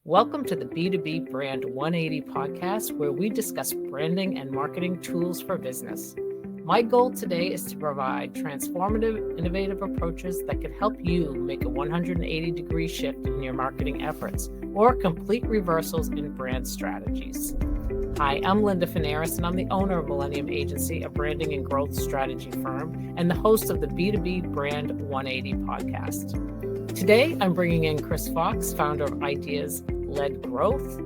Welcome to the B2B Brand180 podcast, where we discuss branding and marketing tools for business. My goal today is to provide transformative, innovative approaches that can help you make a 180-degree shift in your marketing efforts or complete reversals in brand strategies. Hi, I'm Linda Finaris, and I'm the owner of Millennium Agency, a branding and growth strategy firm, and the host of the B2B Brand180 podcast. Today, I'm bringing in Chris Fox, founder of Ideas-Led Growth.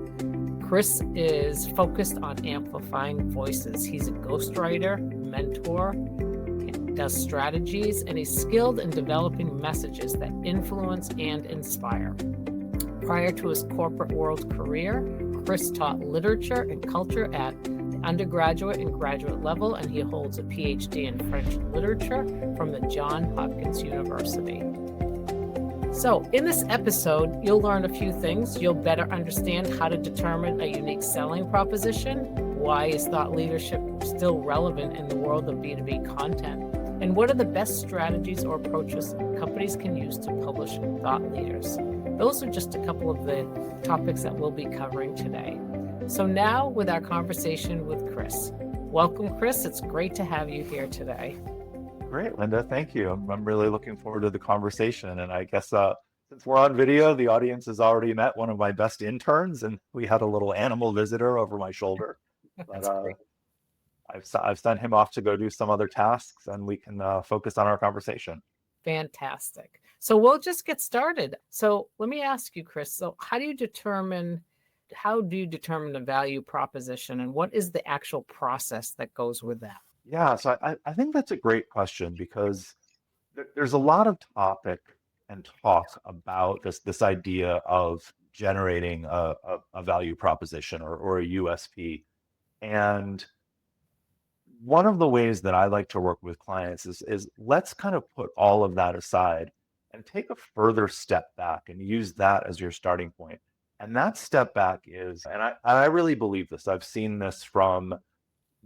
Chris is focused on amplifying voices. He's a ghostwriter, mentor, does strategies, and he's skilled in developing messages that influence and inspire. Prior to his corporate world career, Chris taught literature and culture at the undergraduate and graduate level, and he holds a PhD in French literature from the Johns Hopkins University. So in this episode, you'll learn a few things. You'll better understand how to determine a unique selling proposition, why is thought leadership still relevant in the world of B2B content, and what are the best strategies or approaches companies can use to publish thought leaders. Those are just a couple of the topics that we'll be covering today. So now with our conversation with Chris. Welcome, Chris. It's great to have you here today. Great, Linda. Thank you. I'm really looking forward to the conversation. And I guess since we're on video, the audience has already met one of my best interns, and we had a little animal visitor over my shoulder. But I've sent him off to go do some other tasks, and we can focus on our conversation. Fantastic. So we'll just get started. So let me ask you, Chris, so how do you determine the value proposition, and what is the actual process that goes with that? Yeah, so I think that's a great question because there's a lot of topic and talk about this idea of generating a value proposition or a USP. And one of the ways that I like to work with clients is let's kind of put all of that aside and take a further step back and use that as your starting point. And that step back is, and I really believe this, I've seen this from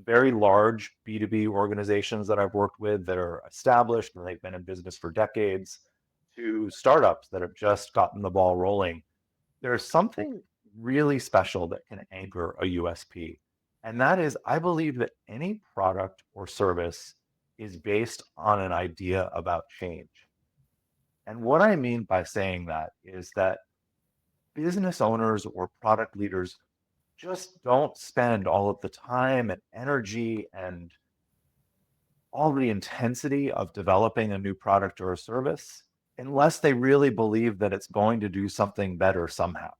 very large B2B organizations that I've worked with that are established and they've been in business for decades, to startups that have just gotten the ball rolling. There's something really special that can anchor a USP. And that is, I believe that any product or service is based on an idea about change. And what I mean by saying that is that business owners or product leaders just don't spend all of the time and energy and all the intensity of developing a new product or a service unless they really believe that it's going to do something better somehow.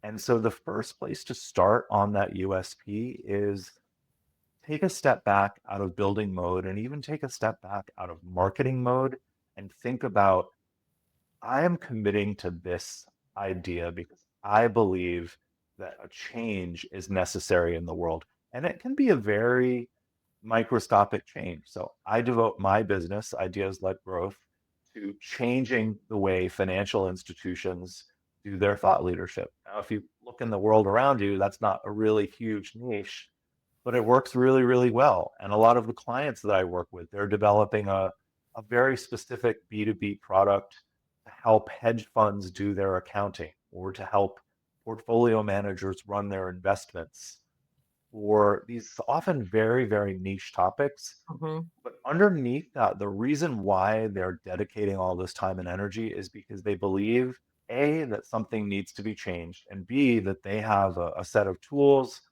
And so the first place to start on that USP is take a step back out of building mode and even take a step back out of marketing mode and think about, I am committing to this idea because I believe that a change is necessary in the world. And it can be a very microscopic change. So I devote my business, Ideas-Led Growth, to changing the way financial institutions do their thought leadership. Now, if you look in the world around you, that's not a really huge niche, but it works really, really well. And a lot of the clients that I work with, they're developing a very specific B2B product to help hedge funds do their accounting or to help portfolio managers run their investments, or these often very, very niche topics. Mm-hmm. But underneath that, the reason why they're dedicating all this time and energy is because they believe, A, that something needs to be changed, and B, that they have a set of tools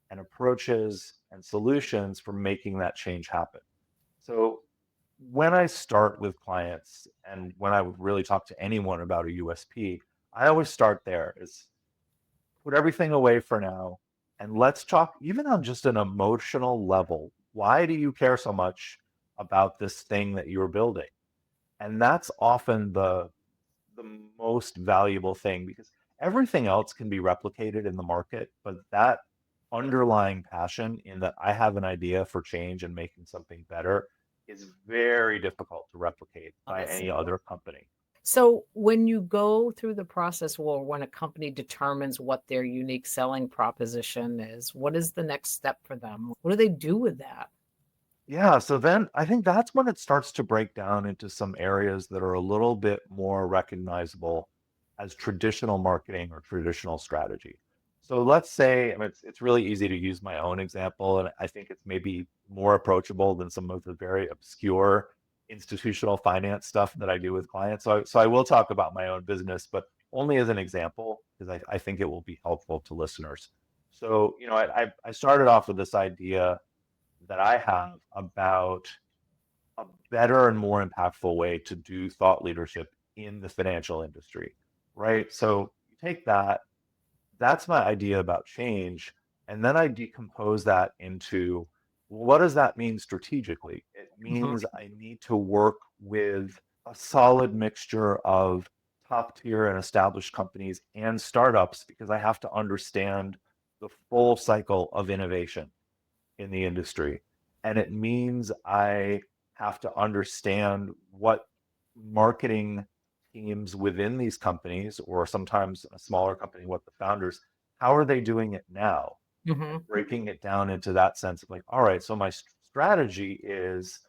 and approaches and solutions for making that change happen. So when I start with clients and when I would really talk to anyone about a USP, I always start there is put everything away for now, and let's talk even on just an emotional level. Why do you care so much about this thing that you're building? And that's often the most valuable thing because everything else can be replicated in the market, but that underlying passion in that I have an idea for change and making something better is very difficult to replicate by any other company. So when you go through the process, or when a company determines what their unique selling proposition is, what is the next step for them? What do they do with that? Yeah, so then I think that's when it starts to break down into some areas that are a little bit more recognizable as traditional marketing or traditional strategy. So let's say, I mean, it's really easy to use my own example, and I think it's maybe more approachable than some of the very obscure institutional finance stuff that I do with clients. So I will talk about my own business, but only as an example, because I think it will be helpful to listeners. So, I started off with this idea that I have about a better and more impactful way to do thought leadership in the financial industry, right? So you take that's my idea about change. And then I decompose that into, well, what does that mean strategically? It Mhm. means I need to work with a solid mixture of top tier and established companies and startups because I have to understand the full cycle of innovation in the industry. And it means I have to understand what marketing teams within these companies, or sometimes a smaller company, what the founders, how are they doing it now? And Mhm. breaking it down into that sense of like, all right, so my strategy is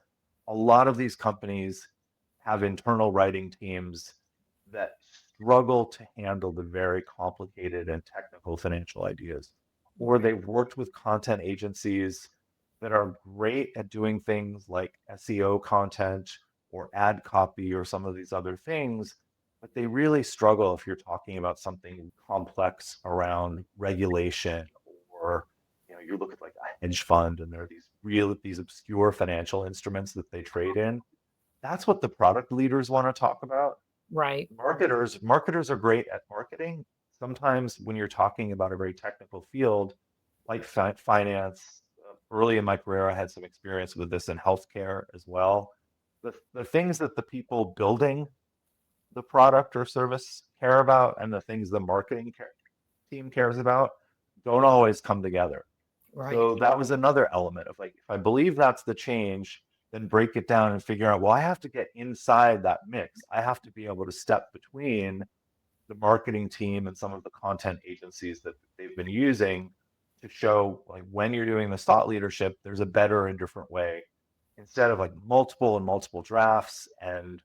a lot of these companies have internal writing teams that struggle to handle the very complicated and technical financial ideas. Or they've worked with content agencies that are great at doing things like SEO content or ad copy or some of these other things, but they really struggle if you're talking about something complex around regulation, or you look at like a hedge fund and there are these obscure financial instruments that they trade in. That's what the product leaders want to talk about. Right. Marketers are great at marketing. Sometimes when you're talking about a very technical field like finance, early in my career I had some experience with this in healthcare as well. The things that the people building the product or service care about and the things the team cares about don't always come together. Right. So that was another element of like, if I believe that's the change, then break it down and figure out, well, I have to get inside that mix. I have to be able to step between the marketing team and some of the content agencies that they've been using to show like when you're doing this thought leadership, there's a better and different way instead of like multiple drafts, and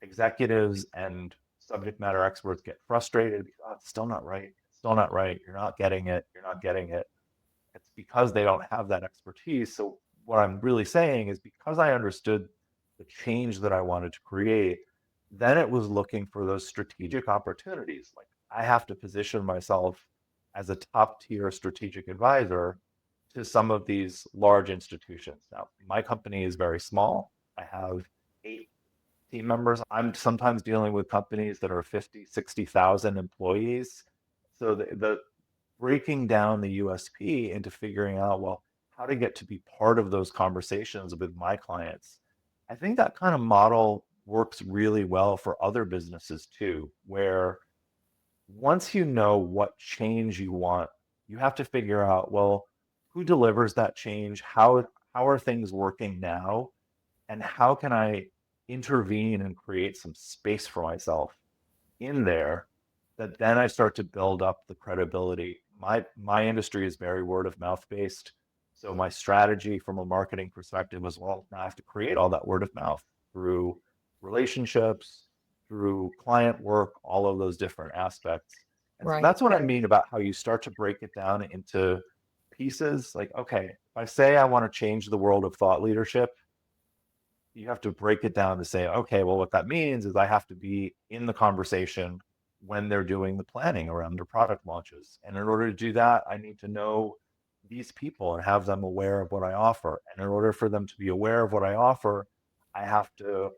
executives and subject matter experts get frustrated because, oh, it's still not right. It's still not right. You're not getting it. You're not getting it. It's because they don't have that expertise. So what I'm really saying is because I understood the change that I wanted to create, then it was looking for those strategic opportunities. Like I have to position myself as a top tier strategic advisor to some of these large institutions. Now, my company is very small. I have 8 team members. I'm sometimes dealing with companies that are 50, 60,000 employees. So the breaking down the USP into figuring out, well, how to get to be part of those conversations with my clients. I think that kind of model works really well for other businesses too, where once you know what change you want, you have to figure out, well, who delivers that change? How are things working now? And how can I intervene and create some space for myself in there that then I start to build up the credibility. My industry is very word of mouth based. So my strategy from a marketing perspective was, well, now I have to create all that word of mouth through relationships, through client work, all of those different aspects. And so Right. that's what I mean about how you start to break it down into pieces. Like, okay, if I say I want to change the world of thought leadership, you have to break it down to say, okay, well, what that means is I have to be in the conversation when they're doing the planning around their product launches. And in order to do that, I need to know these people and have them aware of what I offer. And in order for them to be aware of what I offer, I have to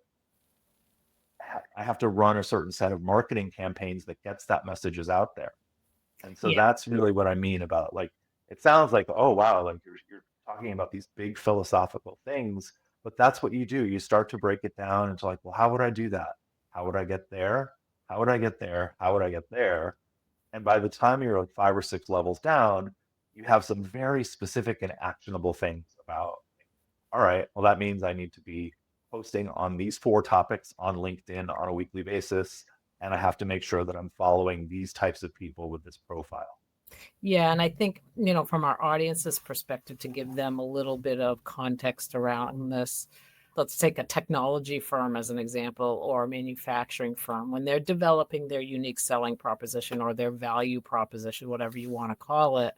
I have to run a certain set of marketing campaigns that gets that messages out there. And so Yeah. that's really what I mean about like, it sounds like, oh, wow, like you're talking about these big philosophical things, but that's what you do. You start to break it down into like, well, how would I do that? How would I get there? How would I get there? How would I get there? And by the time you're like 5 or 6 levels down, you have some very specific and actionable things about, all right, well, that means I need to be posting on these 4 topics on LinkedIn on a weekly basis. And I have to make sure that I'm following these types of people with this profile. Yeah, and I think, from our audience's perspective, to give them a little bit of context around this, let's take a technology firm as an example, or a manufacturing firm. When they're developing their unique selling proposition or their value proposition, whatever you want to call it,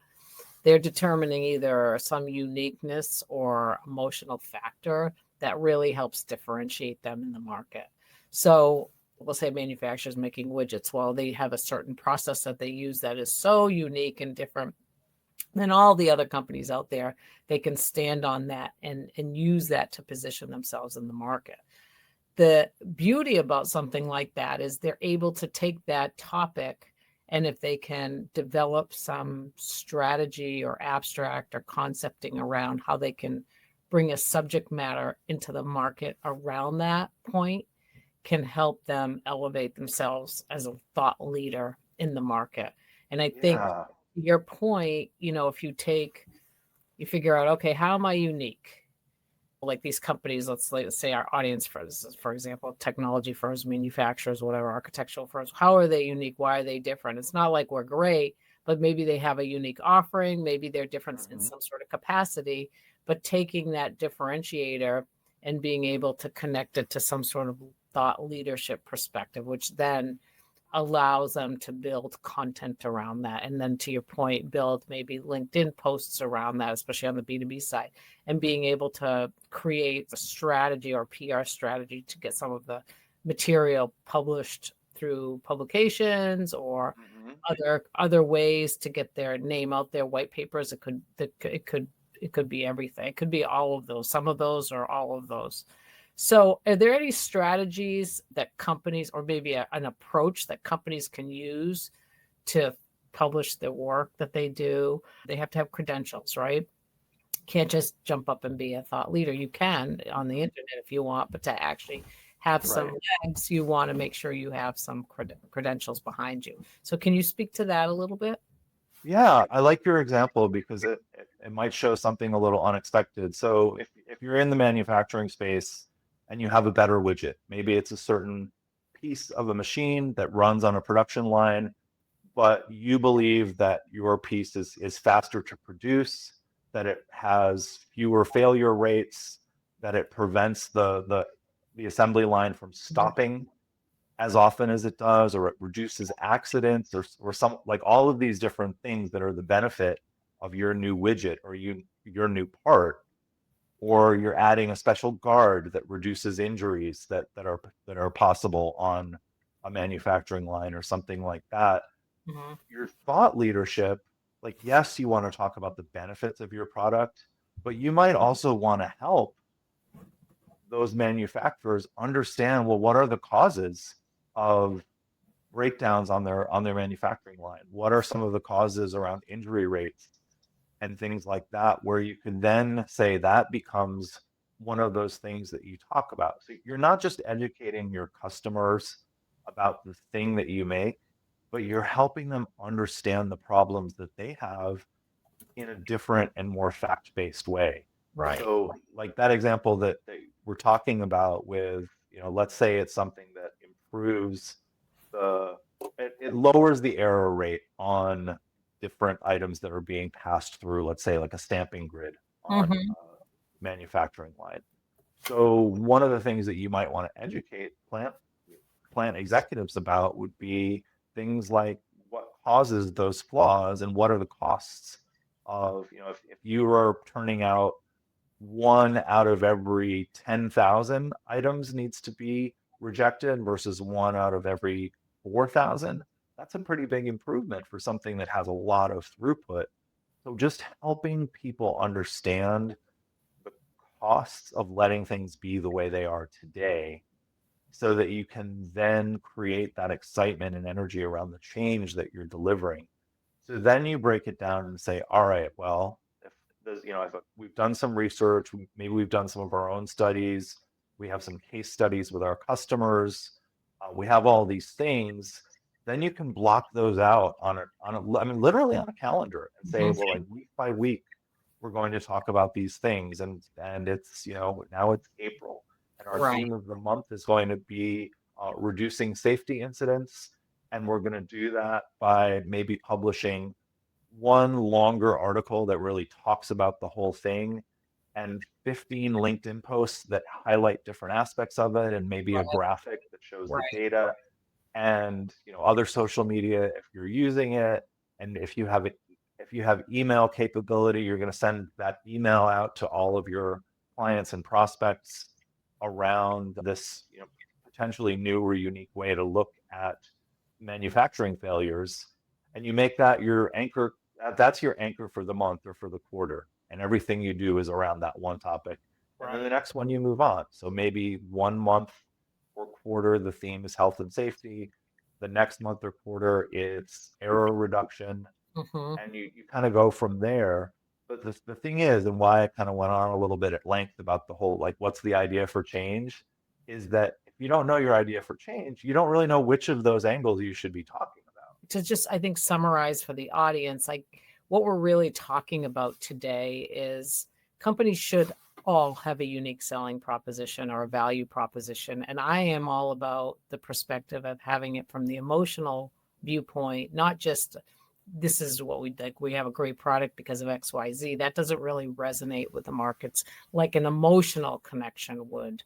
they're determining either some uniqueness or emotional factor that really helps differentiate them in the market. So we'll say manufacturers making widgets. Well, they have a certain process that they use that is so unique and different than all the other companies out there. They can stand on that and use that to position themselves in the market. The beauty about something like that is they're able to take that topic, and if they can develop some strategy or abstract or concepting around how they can bring a subject matter into the market around that point, can help them elevate themselves as a thought leader in the market. And I think Yeah. your point, if you figure out, okay, how am I unique? Like these companies, let's say our audience, for example, technology firms, manufacturers, whatever, architectural firms, how are they unique? Why are they different? It's not like we're great, but maybe they have a unique offering. Maybe they're different in some sort of capacity, but taking that differentiator and being able to connect it to some sort of thought leadership perspective, which then allows them to build content around that. And then to your point, build maybe LinkedIn posts around that, especially on the B2B side, and being able to create a strategy or PR strategy to get some of the material published through publications or other ways to get their name out there, white papers. It could be everything. It could be all of those, some of those or all of those. So are there any strategies that companies, or maybe an approach that companies can use to publish the work that they do? They have to have credentials, right? Can't just jump up and be a thought leader. You can on the internet if you want, but to actually have some legs, you want to make sure you have some credentials behind you. So can you speak to that a little bit? Yeah, I like your example because it might show something a little unexpected. So if you're in the manufacturing space and you have a better widget, maybe it's a certain piece of a machine that runs on a production line, but you believe that your piece is faster to produce, that it has fewer failure rates, that it prevents the assembly line from stopping as often as it does, or it reduces accidents, or some, like all of these different things that are the benefit of your new widget or your new part, or you're adding a special guard that reduces injuries that are possible on a manufacturing line or something like that. Mhm. Your thought leadership, like, yes, you want to talk about the benefits of your product, but you might also want to help those manufacturers understand, well, what are the causes of breakdowns on their manufacturing line? What are some of the causes around injury rates and things like that, where you can then say that becomes one of those things that you talk about. So you're not just educating your customers about the thing that you make, but you're helping them understand the problems that they have in a different and more fact-based way. Right. So like that example that we're talking about with, let's say it's something that improves the, it lowers the error rate on different items that are being passed through, let's say like a stamping grid on Mhm. a manufacturing line. So one of the things that you might want to educate plant executives about would be things like what causes those flaws and what are the costs of, if you are turning out one out of every 10,000 items needs to be rejected versus one out of every 4,000. That's a pretty big improvement for something that has a lot of throughput. So just helping people understand the costs of letting things be the way they are today, so that you can then create that excitement and energy around the change that you're delivering. So then you break it down and say, all right, well, if there's, if we've done some research, maybe we've done some of our own studies, we have some case studies with our customers, we have all these things, then you can block those out I mean, literally on a calendar and say, Mhm. well, like week by week, we're going to talk about these things. And it's, now it's April and our Right. theme of the month is going to be reducing safety incidents. And we're going to do that by maybe publishing one longer article that really talks about the whole thing, and 15 LinkedIn posts that highlight different aspects of it, and maybe a Right. graphic that shows the Right. data, and other social media if you're using it. And if you have email capability, you're going to send that email out to all of your clients and prospects around this potentially new or unique way to look at manufacturing failures. And you make that your anchor. That's your anchor for the month or for the quarter, and everything you do is around that one topic. And then the Right. next one you move on. So maybe 1 month or quarter, the theme is health and safety. The next month or quarter, it's error reduction. Hmm. And you kind of go from there. But the thing is, and why I kind of went on a little bit at length about the whole, like, what's the idea for change, is that if you don't know your idea for change, you don't really know which of those angles you should be talking about. To just, I think, summarize for the audience, like what we're really talking about today is companies should all have a unique selling proposition or a value proposition. And I am all about the perspective of having it from the emotional viewpoint, not just this is what we like. We have a great product because of XYZ. That doesn't really resonate with the markets like an emotional connection would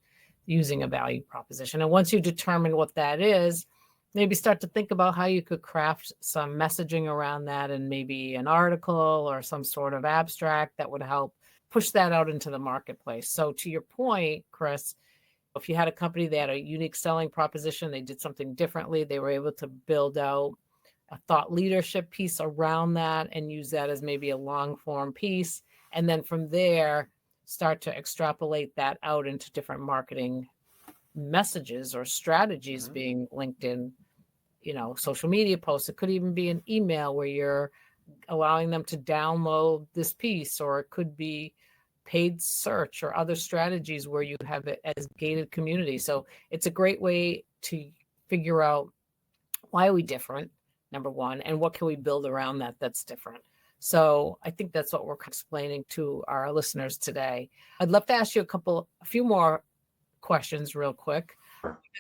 using a value proposition. And once you determine what that is, maybe start to think about how you could craft some messaging around that and maybe an article or some sort of abstract that would help push that out into the marketplace. So to your point, Chris, if you had a company that had a unique selling proposition, they did something differently, they were able to build out a thought leadership piece around that and use that as maybe a long form piece. And then from there, start to extrapolate that out into different marketing messages or strategies Mhm. being linked in, social media posts. It could even be an email where you're allowing them to download this piece, or it could be paid search or other strategies where you have it as gated community. So it's a great way to figure out why are we different, number one, and what can we build around that that's different. So I think that's what we're explaining to our listeners today. I'd love to ask you a few more questions real quick.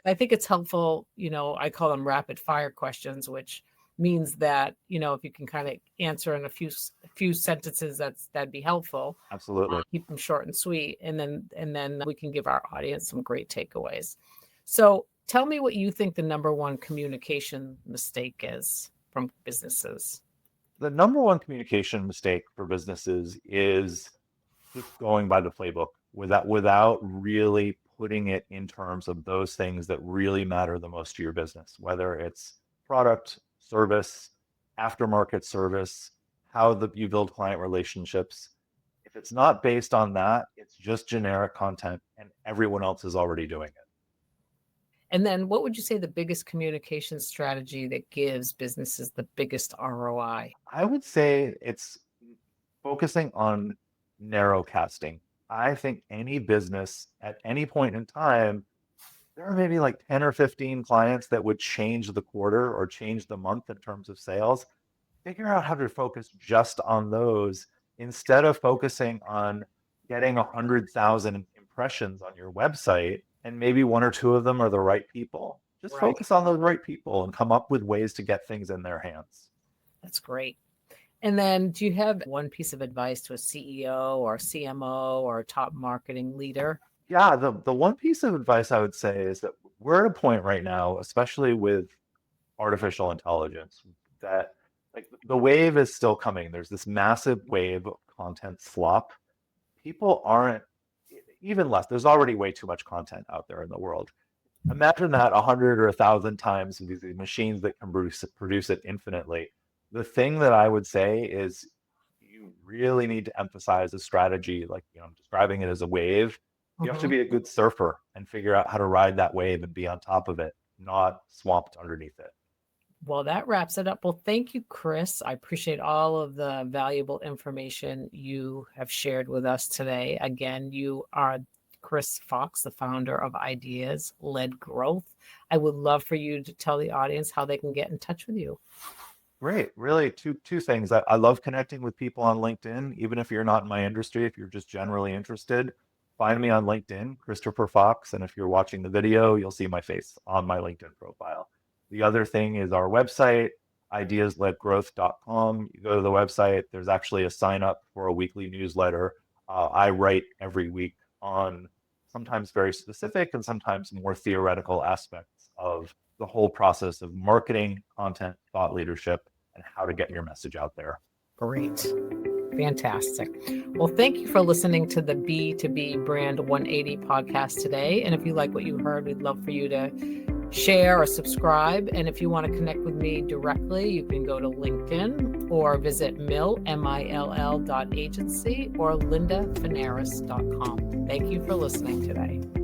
I think it's helpful, I call them rapid fire questions, which means that, if you can kind of answer in a few sentences, that'd be helpful. Absolutely. Keep them short and sweet, and then we can give our audience some great takeaways. So tell me what you think the number one communication mistake is from businesses. The number one communication mistake for businesses is just going by the playbook without really putting it in terms of those things that really matter the most to your business, whether it's product, service, aftermarket service, you build client relationships. If it's not based on that, it's just generic content and everyone else is already doing it. And then what would you say the biggest communication strategy that gives businesses the biggest ROI? I would say it's focusing on narrow casting. I think any business at any point in time, there are maybe like 10 or 15 clients that would change the quarter or change the month in terms of sales. Figure out how to focus just on those instead of focusing on getting 100,000 impressions on your website and maybe one or two of them are the right people. Just Right. focus on those right people and come up with ways to get things in their hands. That's great. And then do you have one piece of advice to a CEO or CMO or a top marketing leader? Yeah, the one piece of advice I would say is that we're at a point right now, especially with artificial intelligence, that like the wave is still coming. There's this massive wave of content slop. People aren't even less. There's already way too much content out there in the world. Imagine that 100 or 1,000 times with these machines that can produce it infinitely. The thing that I would say is you really need to emphasize a strategy, like I'm describing it as a wave. You have to Mhm. be a good surfer and figure out how to ride that wave and be on top of it, not swamped underneath it. Well, that wraps it up. Well, thank you, Chris. I appreciate all of the valuable information you have shared with us today. Again, you are Chris Fox, the founder of Ideas Led Growth. I would love for you to tell the audience how they can get in touch with you. Great. Really, two things. I love connecting with people on LinkedIn, even if you're not in my industry, if you're just generally interested, find me on LinkedIn, Christopher Fox. And if you're watching the video, you'll see my face on my LinkedIn profile. The other thing is our website, ideasledgrowth.com. You go to the website, there's actually a sign up for a weekly newsletter. I write every week on sometimes very specific and sometimes more theoretical aspects of the whole process of marketing, content, thought leadership, and how to get your message out there. Great. Fantastic. Well, thank you for listening to the B2B Brand 180 podcast today. And if you like what you heard, we'd love for you to share or subscribe. And if you want to connect with me directly, you can go to LinkedIn or visit mill.agency or lindafinaris.com. Thank you for listening today.